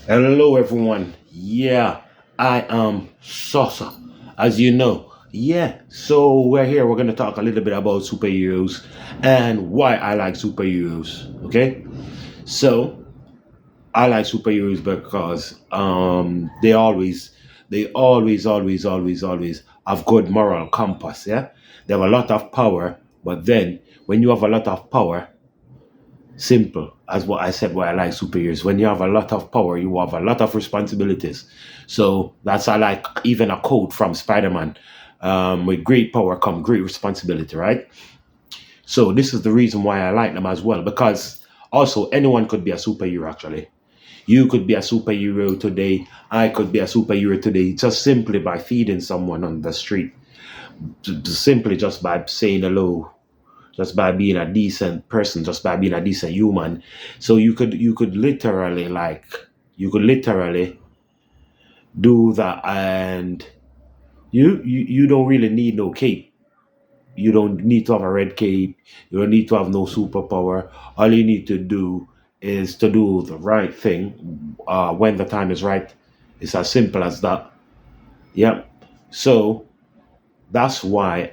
Hello, everyone. Yeah, I am Sosa, as you know. Yeah, so we're here. We're going to talk a little bit about superheroes and why I like superheroes. Okay, so I like superheroes because they always have good moral compass. Yeah, they have a lot of power, but then when you have a lot of power, simple as what I said why I like superheroes. When you have a lot of power, you have a lot of responsibilities. So that's I like even a quote from Spider-Man. With great power come great responsibility, right? So this is the reason why I like them as well. Because also anyone could be a superhero actually. You could be a superhero today. I could be a superhero today just simply by feeding someone on the street. Simply just by saying hello, just by being a decent person, just by being a decent human. So you could literally you could literally do that, and you don't really need no cape. You don't need to have a red cape. You don't need to have no superpower. All you need to do is to do the right thing when the time is right. It's as simple as that. Yep. So that's why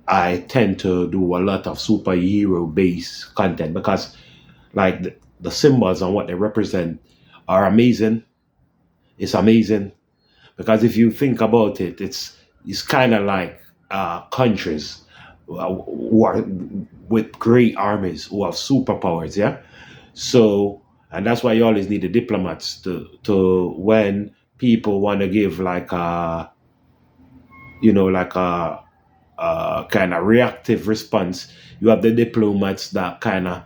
I tend to do a lot of superhero based content because like the symbols and what they represent are amazing. It's amazing because if you think about it, it's kind of like countries who are with great armies who have superpowers. Yeah. So and that's why you always need the diplomats to when people want to give like like a kind of reactive response. You have the diplomats that kind of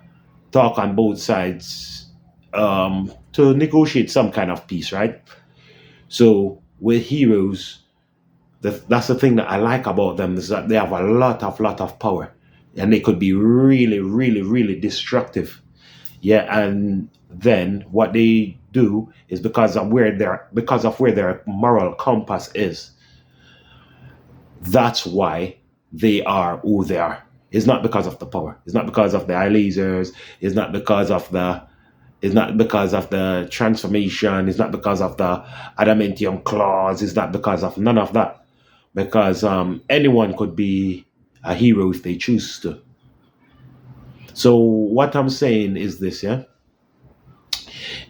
talk on both sides to negotiate some kind of peace, right? So with heroes, that's the thing that I like about them is that they have a lot of power, and they could be really, really, really destructive. Yeah, and then what they do is because of where their moral compass is. That's why they are who they are. It's not because of the power. It's not because of the eye lasers. It's not because of the. It's not because of the transformation. It's not because of the adamantium claws. It's not because of none of that. Because anyone could be a hero if they choose to. So what I'm saying is this, yeah.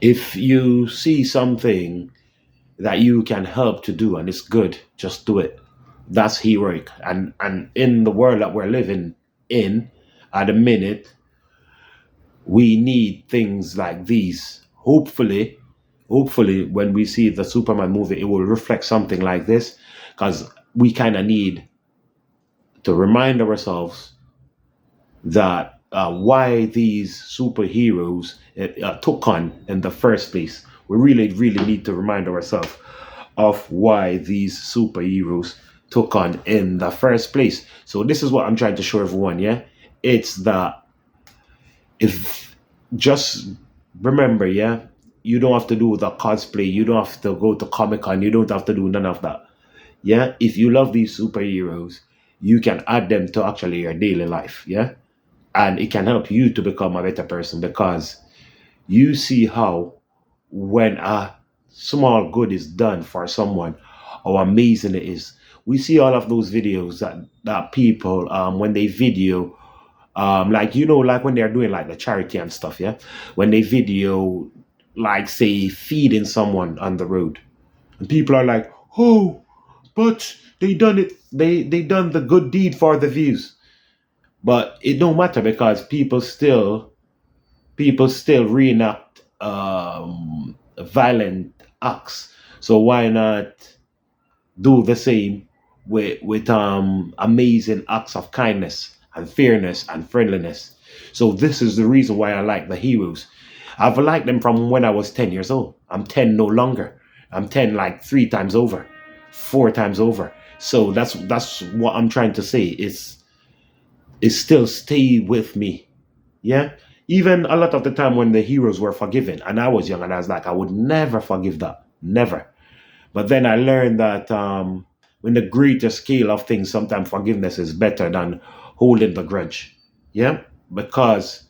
If you see something that you can help to do and it's good, just do it. That's heroic. And in the world that we're living in at the minute, we need things like these. Hopefully when we see the Superman movie, it will reflect something like this. Because we kind of need to remind ourselves that why these superheroes took on in the first place. We really, really need to remind ourselves of why these superheroes took on in the first place. So this is what I'm trying to show everyone. Yeah, it's that if just remember, yeah, you don't have to do the cosplay. You don't have to go to Comic Con. You don't have to do none of that. Yeah, if you love these superheroes, you can add them to actually your daily life. Yeah, and it can help you to become a better person because you see how when a small good is done for someone, how amazing it is. We see all of those videos that people when they video like like when they're doing like the charity and stuff, yeah, when they video like say feeding someone on the road, and people are like, oh, but they done the good deed for the views, but it don't matter because people still reenact violent acts. So why not do the same with amazing acts of kindness and fairness and friendliness? So this is the reason why I like the heroes. I've liked them from when I was 10 years old. I'm 10 no longer. I'm 10 like three times over, four times over. So that's what I'm trying to say. Is still stay with me. Yeah. Even a lot of the time when the heroes were forgiven, and I was young and I was like, I would never forgive that. Never. But then I learned that in the greater scale of things, sometimes forgiveness is better than holding the grudge. Yeah. Because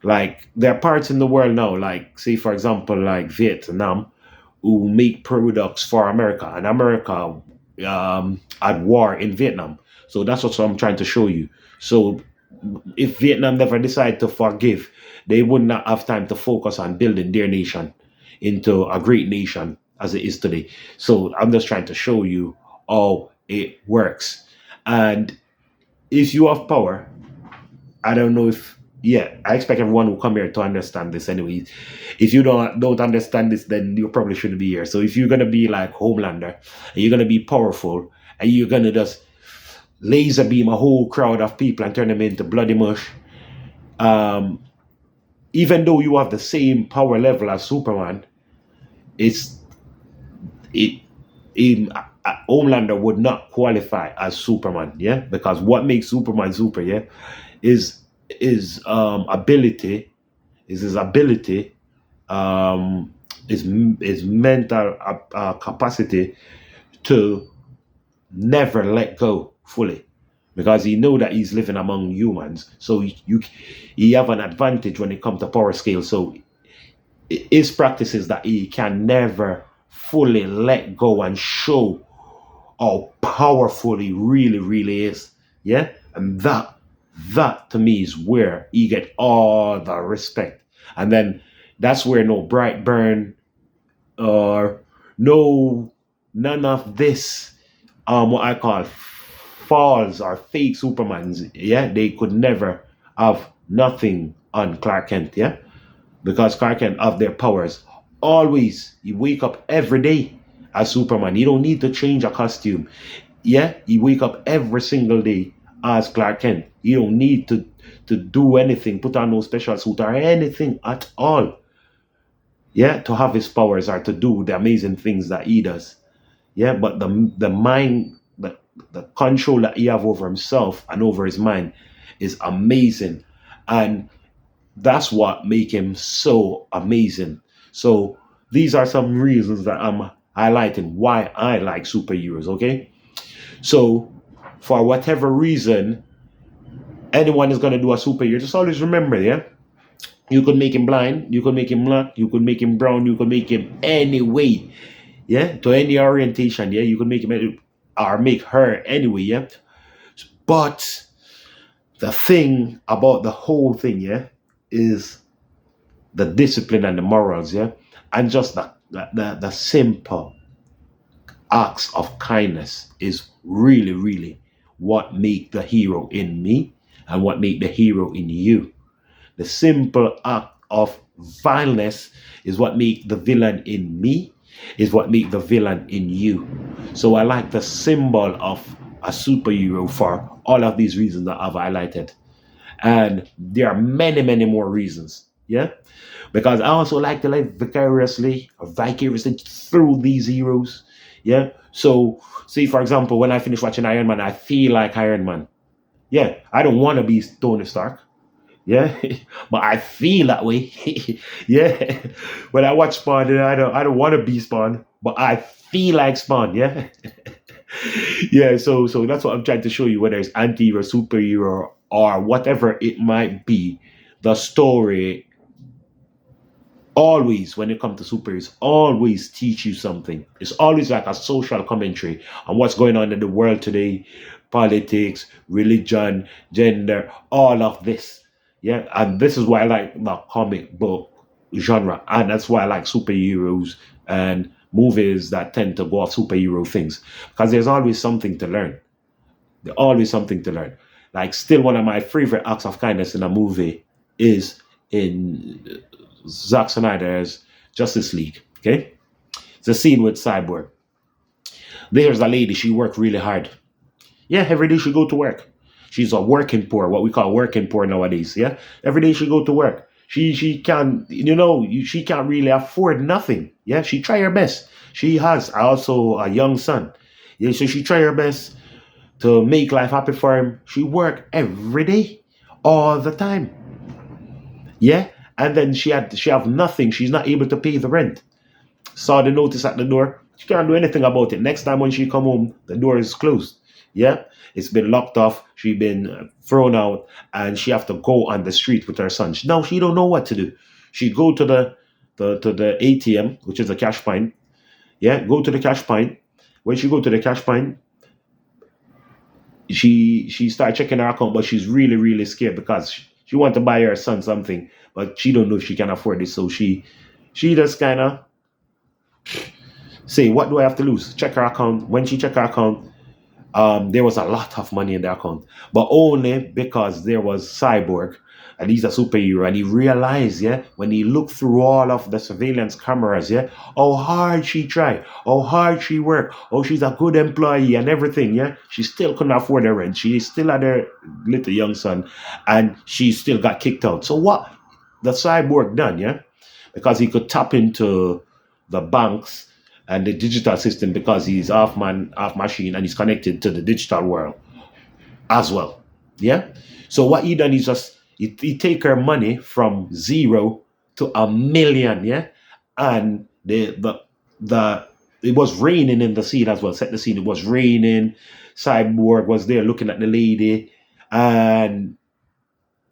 Like there are parts in the world now, like say for example, like Vietnam, who make products for America, and America at war in Vietnam. So that's what I'm trying to show you. So if Vietnam never decide to forgive, they would not have time to focus on building their nation into a great nation as it is today. So I'm just trying to show you how it works. And if you have power, I don't know if yeah, I expect everyone who come here to understand this anyway. If you don't understand this, then you probably shouldn't be here. So if you're gonna be like Homelander and you're gonna be powerful and you're gonna just laser beam a whole crowd of people and turn them into bloody mush, um, even though you have the same power level as Superman, it's it Homelander would not qualify as Superman, yeah, because what makes Superman super, yeah, is ability, is his ability, um, his mental capacity to never let go fully, because he know that he's living among humans, so he have an advantage when it comes to power scale. So his practice is that he can never fully let go and show how powerful he really, really is. Yeah. And that to me is where he get all the respect. And then that's where no Brightburn or no none of this what I call false or fake Supermans, yeah, they could never have nothing on Clark Kent, yeah, because Clark Kent have their powers. Always, you wake up every day as Superman. You don't need to change a costume. Yeah, you wake up every single day as Clark Kent. You don't need to do anything, put on no special suit or anything at all. Yeah, to have his powers or to do the amazing things that he does. Yeah, but the mind, the control that he have over himself and over his mind is amazing, and that's what make him so amazing. So these are some reasons that I'm highlighting why I like superheroes. Okay, so for whatever reason anyone is gonna do a superhero, just always remember, yeah, you could make him blind, you could make him black, you could make him brown, you could make him any way, yeah, to any orientation, yeah, you could make him or make her anyway, yeah. But the thing about the whole thing, yeah, is the discipline and the morals, yeah, and just the simple acts of kindness is really, really what make the hero in me and what make the hero in you. The simple act of vileness is what make the villain in me, is what make the villain in you. So I like the symbol of a superhero for all of these reasons that I've highlighted. And there are many, many more reasons. Yeah. Because I also like to live vicariously or vicariously through these heroes. Yeah. So, see, for example, when I finish watching Iron Man, I feel like Iron Man. Yeah. I don't want to be Tony Stark. Yeah. But I feel that way. Yeah. When I watch Spawn, I don't want to be Spawn, but I feel like Spawn. Yeah. Yeah, so that's what I'm trying to show you, whether it's anti-hero, superhero, or whatever it might be. The story always, when it comes to superheroes, always teach you something. It's always like a social commentary on what's going on in the world today, politics, religion, gender, all of this. Yeah, and this is why I like the comic book genre, and that's why I like superheroes and movies that tend to go off superhero things, because there's always something to learn. There's always something to learn. Like, still one of my favorite acts of kindness in a movie is in Zack Snyder's Justice League. Okay, it's a scene with Cyborg. There's a lady. She worked really hard. Yeah, every day she go to work. She's a working poor, what we call working poor nowadays. Yeah, every day she go to work. She can, she can't really afford nothing. Yeah, she try her best. She has also a young son. Yeah, so she try her best to make life happy for him. She work every day, all the time. Yeah, and then she have nothing. She's not able to pay the rent. Saw the notice at the door. She can't do anything about it. Next time when she come home, the door is closed. Yeah, it's been locked off. She been thrown out, and she have to go on the street with her son. Now she don't know what to do. She go to the ATM, which is a cash point. Yeah, go to the cash point. When she go to the cash point, she start checking her account, but she's really scared because she want to buy her son something, but she don't know if she can afford it. So she just kind of say, "What do I have to lose?" Check her account. When she check her account, there was a lot of money in the account, but only because there was Cyborg, and he's a superhero, and he realized, yeah, when he looked through all of the surveillance cameras, yeah, how hard she tried, how hard she worked, oh, she's a good employee and everything, yeah. She still couldn't afford her rent. She still had her little young son, and she still got kicked out. So what the Cyborg done, yeah, because he could tap into the banks and the digital system because he's half man, half machine, and he's connected to the digital world as well. Yeah. So what he done is just he take her money from zero to a million. Yeah. And the it was raining in the scene as well. Set the scene. It was raining. Cyborg was there looking at the lady, and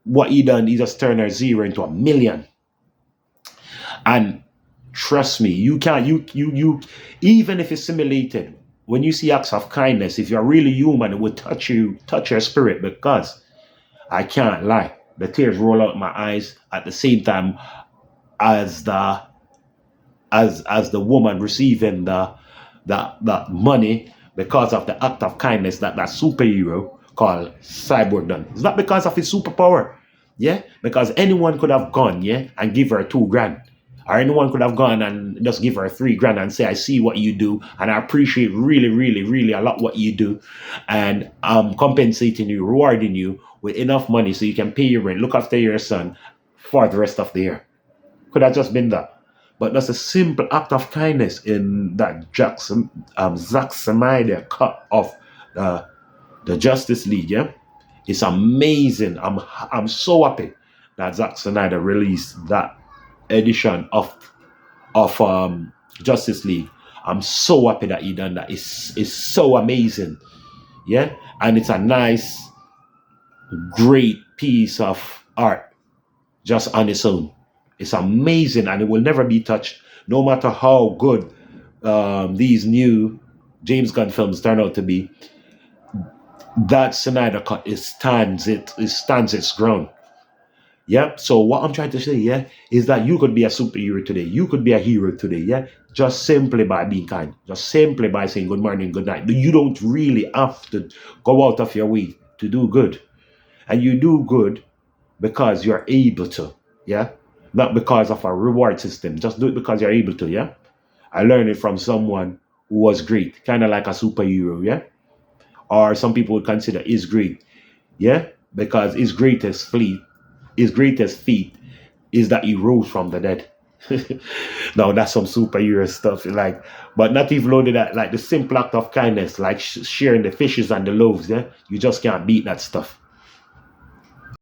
what he done, he just turned her zero into a million. And trust me, you can't you even if it's simulated, when you see acts of kindness, if you're really human, it would touch your spirit, because I can't lie. The tears roll out my eyes at the same time as the woman receiving the money because of the act of kindness that superhero called Cyborg done. It's not because of his superpower, yeah, because anyone could have gone, yeah, and give her 2 grand, or anyone could have gone and just give her 3 grand and say, "I see what you do, and I appreciate really a lot what you do, and I'm compensating you, rewarding you with enough money so you can pay your rent, look after your son for the rest of the year." Could have just been that. But that's a simple act of kindness in that Zack Snyder cut of the Justice League. Yeah, it's amazing. I'm so happy that Zack Snyder released that edition of Justice League. I'm so happy that he done that. It's so amazing. Yeah, and it's a nice, great piece of art just on its own. It's amazing, and it will never be touched, no matter how good these new James Gunn films turn out to be. That Snyder cut it stands its ground. Yep. So what I'm trying to say, yeah, is that you could be a superhero today. You could be a hero today, yeah, just simply by being kind, just simply by saying good morning, good night. You don't really have to go out of your way to do good, and you do good because you're able to, yeah, not because of a reward system. Just do it because you're able to, yeah. I learned it from someone who was great, kind of like a superhero, yeah, or some people would consider is great, yeah, because his greatest feat is that he rose from the dead. Now that's some superhero stuff, like, but not even only that, like the simple act of kindness, like sharing the fishes and the loaves, yeah, you just can't beat that stuff.